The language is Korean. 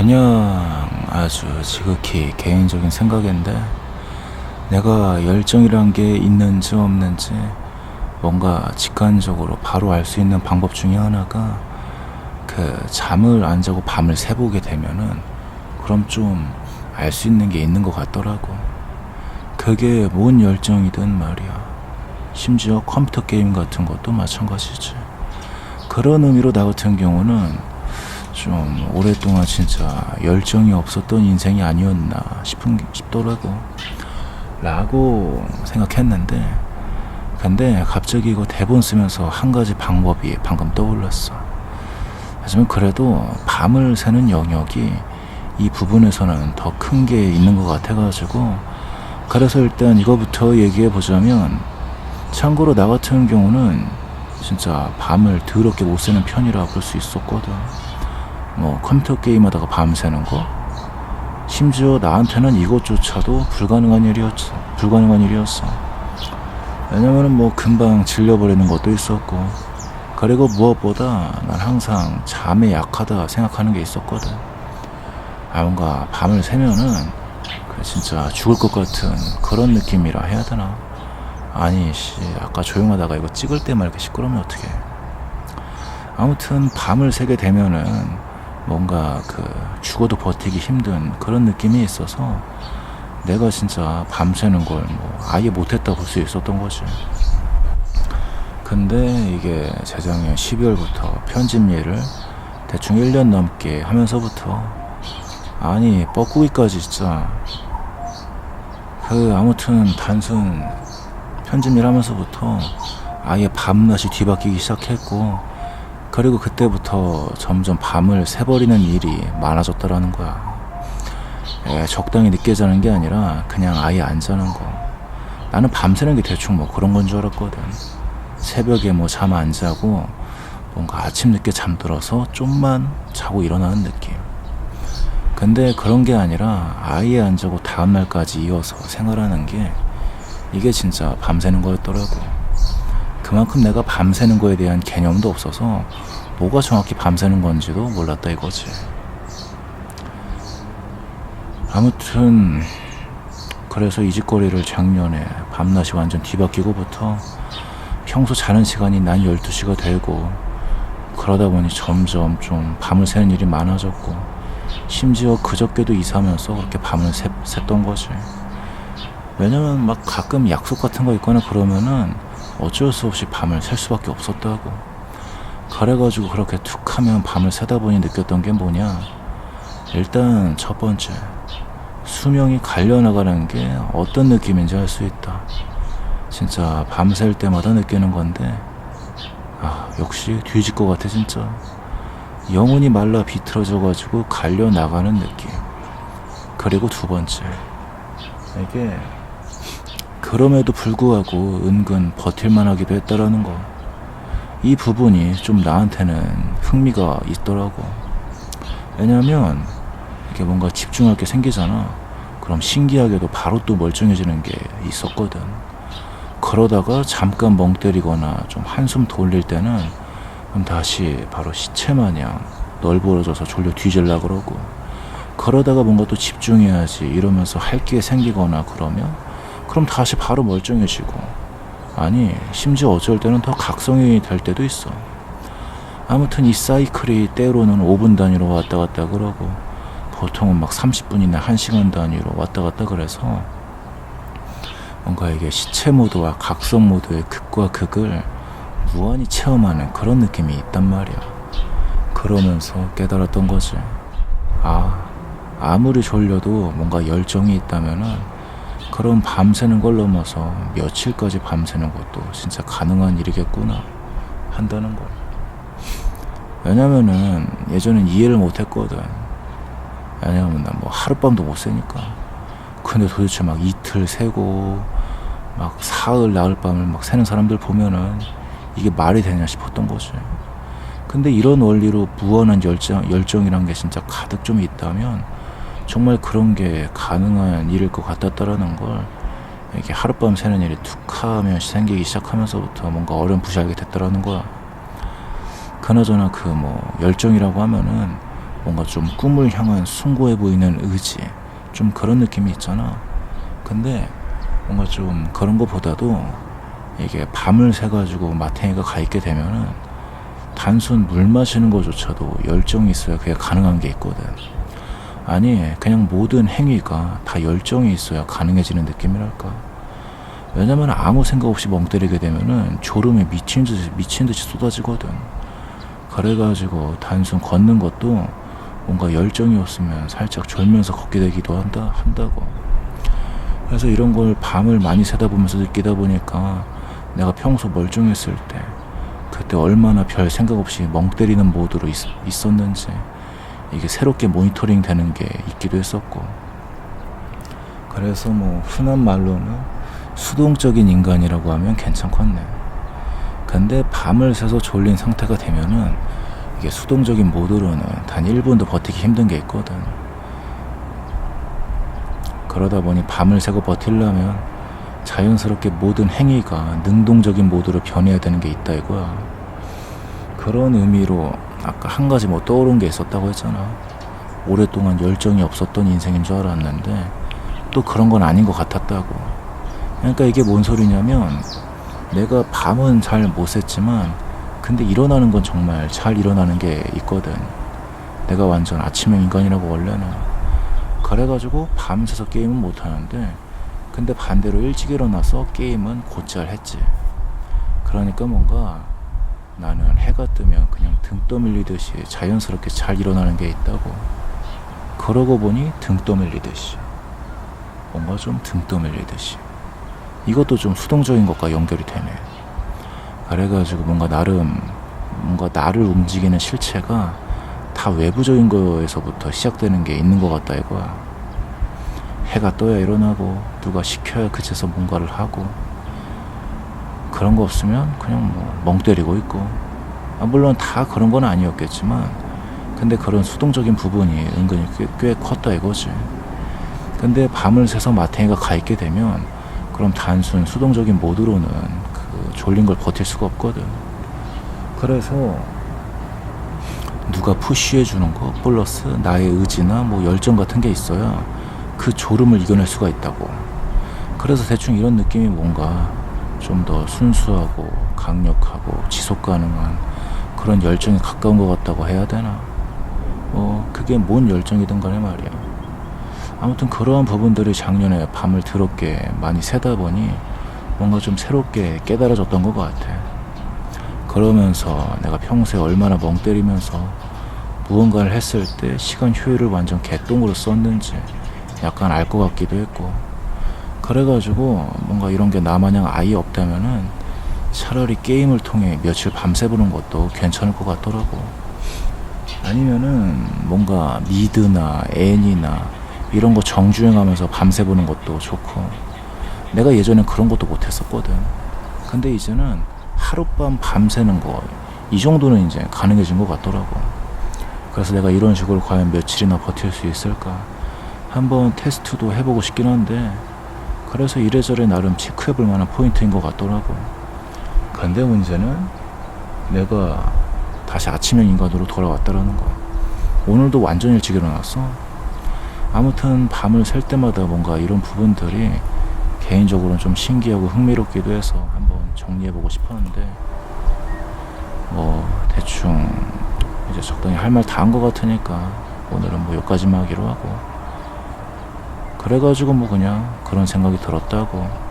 그냥 아주 지극히 개인적인 생각인데, 내가 열정이란 게 있는지 없는지 뭔가 직관적으로 바로 알 수 있는 방법 중에 하나가, 잠을 안 자고 밤을 새보게 되면은 그럼 좀 알 수 있는 게 있는 것 같더라고. 그게 뭔 열정이든 말이야. 심지어 컴퓨터 게임 같은 것도 마찬가지지. 그런 의미로 나 같은 경우는 좀 오랫동안 진짜 열정이 없었던 인생이 아니었나 싶더라고 라고 생각했는데, 근데 갑자기 이거 대본 쓰면서 한 가지 방법이 방금 떠올랐어. 하지만 그래도 밤을 새는 영역이 이 부분에서는 더 큰 게 있는 것 같아가지고, 그래서 일단 이거부터 얘기해 보자면, 참고로 나 같은 경우는 진짜 밤을 더럽게 못 새는 편이라 볼 수 있었거든. 뭐 컴퓨터 게임하다가 밤 새는 거, 심지어 나한테는 이것조차도 불가능한 일이었어. 왜냐면은 뭐 금방 질려버리는 것도 있었고, 그리고 무엇보다 난 항상 잠에 약하다 생각하는 게 있었거든. 뭔가 밤을 새면은 진짜 죽을 것 같은 그런 느낌이라 해야 되나. 아니 아까 조용하다가 이거 찍을 때 말게 시끄러우면 어떡해. 아무튼 밤을 새게 되면은 뭔가 죽어도 버티기 힘든 그런 느낌이 있어서, 내가 진짜 밤새는 걸 뭐 아예 못했다 볼 수 있었던 거지. 근데 이게 재작년 12월부터 편집 일을 대충 1년 넘게 하면서부터, 아니 뻐꾸기까지 진짜 아무튼 단순 편집 일 하면서부터 아예 밤낮이 뒤바뀌기 시작했고, 그리고 그때부터 점점 밤을 새버리는 일이 많아졌더라는 거야. 적당히 늦게 자는 게 아니라 그냥 아예 안 자는 거. 나는 밤새는 게 대충 뭐 그런 건 줄 알았거든. 새벽에 뭐 잠 안 자고 뭔가 아침 늦게 잠들어서 좀만 자고 일어나는 느낌. 근데 그런 게 아니라 아예 안 자고 다음날까지 이어서 생활하는 게, 이게 진짜 밤새는 거였더라고. 그만큼 내가 밤새는 거에 대한 개념도 없어서 뭐가 정확히 밤새는 건지도 몰랐다 이거지. 아무튼 그래서 이 짓거리를 작년에 밤낮이 완전 뒤바뀌고부터 평소 자는 시간이 난 12시가 되고, 그러다 보니 점점 좀 밤을 새는 일이 많아졌고, 심지어 그저께도 이사하면서 그렇게 밤을 샜던 거지. 왜냐면 막 가끔 약속 같은 거 있거나 그러면은 어쩔 수 없이 밤을 샐 수밖에 없었다고. 그래가지고 그렇게 툭 하면 밤을 새다 보니 느꼈던 게 뭐냐. 일단 첫 번째, 수명이 갈려나가는 게 어떤 느낌인지 알 수 있다. 진짜 밤샐 때마다 느끼는 건데, 역시 뒤질 것 같아 진짜. 영혼이 말라 비틀어져가지고 갈려나가는 느낌. 그리고 두 번째, 이게 그럼에도 불구하고 은근 버틸만 하기도 했다라는 거. 이 부분이 좀 나한테는 흥미가 있더라고. 왜냐면 이게 뭔가 집중할 게 생기잖아. 그럼 신기하게도 바로 또 멀쩡해지는 게 있었거든. 그러다가 잠깐 멍 때리거나 좀 한숨 돌릴 때는 그럼 다시 바로 시체 마냥 널브러져서 졸려 뒤질라 그러고, 그러다가 뭔가 또 집중해야지 이러면서 할 게 생기거나 그럼 다시 바로 멀쩡해지고, 아니 심지어 어쩔 때는 더 각성이 될 때도 있어. 아무튼 이 사이클이 때로는 5분 단위로 왔다 갔다 그러고, 보통은 막 30분이나 1시간 단위로 왔다 갔다. 그래서 뭔가 이게 시체 모드와 각성 모드의 극과 극을 무한히 체험하는 그런 느낌이 있단 말이야. 그러면서 깨달았던 거지. 아무리 졸려도 뭔가 열정이 있다면은 그런 밤새는 걸 넘어서 며칠까지 밤새는 것도 진짜 가능한 일이겠구나 한다는 걸. 왜냐면은 예전엔 이해를 못 했거든. 왜냐면 난 뭐 하룻밤도 못 새니까. 근데 도대체 막 이틀 새고 막 사흘 나흘 밤을 막 새는 사람들 보면은 이게 말이 되냐 싶었던 거지. 근데 이런 원리로 무한한 열정이란 게 진짜 가득 좀 있다면 정말 그런 게 가능한 일일 것 같았다라는 걸, 이게 하룻밤 새는 일이 툭하면 생기기 시작하면서부터 뭔가 어렴풋이 알게 됐다라는 거야. 그나저나 열정이라고 하면은 뭔가 좀 꿈을 향한 숭고해 보이는 의지, 좀 그런 느낌이 있잖아. 근데 뭔가 좀 그런 거보다도 이게 밤을 새가지고 마탱이가 가 있게 되면은 단순 물 마시는 거조차도 열정이 있어야 그게 가능한 게 있거든. 아니 그냥 모든 행위가 다 열정이 있어야 가능해지는 느낌이랄까. 왜냐면 아무 생각 없이 멍 때리게 되면은 졸음이 미친 듯이 쏟아지거든. 그래가지고 단순 걷는 것도 뭔가 열정이 없으면 살짝 졸면서 걷게 되기도 한다고. 그래서 이런 걸 밤을 많이 새다 보면서 느끼다 보니까 내가 평소 멀쩡했을 때 그때 얼마나 별 생각 없이 멍 때리는 모드로 있었는지 이게 새롭게 모니터링 되는 게 있기도 했었고. 그래서 뭐 흔한 말로는 수동적인 인간이라고 하면 괜찮겠네. 근데 밤을 새서 졸린 상태가 되면은 이게 수동적인 모드로는 단 1분도 버티기 힘든 게 있거든. 그러다 보니 밤을 새고 버틸려면 자연스럽게 모든 행위가 능동적인 모드로 변해야 되는 게 있다 이거야. 그런 의미로 아까 한 가지 뭐 떠오른 게 있었다고 했잖아. 오랫동안 열정이 없었던 인생인 줄 알았는데 또 그런 건 아닌 것 같았다고. 그러니까 이게 뭔 소리냐면 내가 밤은 잘 못 샜지만 근데 일어나는 건 정말 잘 일어나는 게 있거든. 내가 완전 아침형 인간이라고 원래는. 그래가지고 밤새서 게임은 못하는데 근데 반대로 일찍 일어나서 게임은 곧잘 했지. 그러니까 뭔가 나는 해가 뜨면 그냥 등 떠밀리듯이 자연스럽게 잘 일어나는 게 있다고. 그러고 보니 등 떠밀리듯이 뭔가 좀 등 떠밀리듯이 이것도 좀 수동적인 것과 연결이 되네. 그래가지고 뭔가 나를 움직이는 실체가 다 외부적인 거에서부터 시작되는 게 있는 것 같다 이거야. 해가 떠야 일어나고 누가 시켜야 그제서 뭔가를 하고 그런 거 없으면 그냥 뭐 멍 때리고 있고. 물론 다 그런 건 아니었겠지만 근데 그런 수동적인 부분이 은근히 꽤 컸다 이거지. 근데 밤을 새서 마탱이가 가 있게 되면 그럼 단순 수동적인 모드로는 그 졸린 걸 버틸 수가 없거든. 그래서 누가 푸시해 주는 거 플러스 나의 의지나 뭐 열정 같은 게 있어야 그 졸음을 이겨낼 수가 있다고. 그래서 대충 이런 느낌이 뭔가 좀 더 순수하고 강력하고 지속 가능한 그런 열정에 가까운 것 같다고 해야 되나. 그게 뭔 열정이든 간에 말이야. 아무튼 그러한 부분들이 작년에 밤을 더럽게 많이 새다 보니 뭔가 좀 새롭게 깨달아졌던 것 같아. 그러면서 내가 평소에 얼마나 멍 때리면서 무언가를 했을 때 시간 효율을 완전 개똥으로 썼는지 약간 알 것 같기도 했고. 그래가지고 뭔가 이런 게 나마냥 아예 없다면은 차라리 게임을 통해 며칠 밤새보는 것도 괜찮을 것 같더라고. 아니면은 뭔가 미드나 애니나 이런 거 정주행하면서 밤새보는 것도 좋고. 내가 예전엔 그런 것도 못했었거든. 근데 이제는 하룻밤 밤새는 거 이 정도는 이제 가능해진 것 같더라고. 그래서 내가 이런 식으로 과연 며칠이나 버틸 수 있을까 한번 테스트도 해보고 싶긴 한데, 그래서 이래저래 나름 체크해볼 만한 포인트인 것 같더라고. 근데 문제는 내가 다시 아침형 인간으로 돌아왔다라는 거. 오늘도 완전 일찍 일어났어. 아무튼 밤을 샐 때마다 뭔가 이런 부분들이 개인적으로는 좀 신기하고 흥미롭기도 해서 한번 정리해보고 싶었는데, 뭐 대충 이제 적당히 할 말 다 한 것 같으니까 오늘은 뭐 여기까지만 하기로 하고. 그래가지고 뭐 그냥 그런 생각이 들었다고.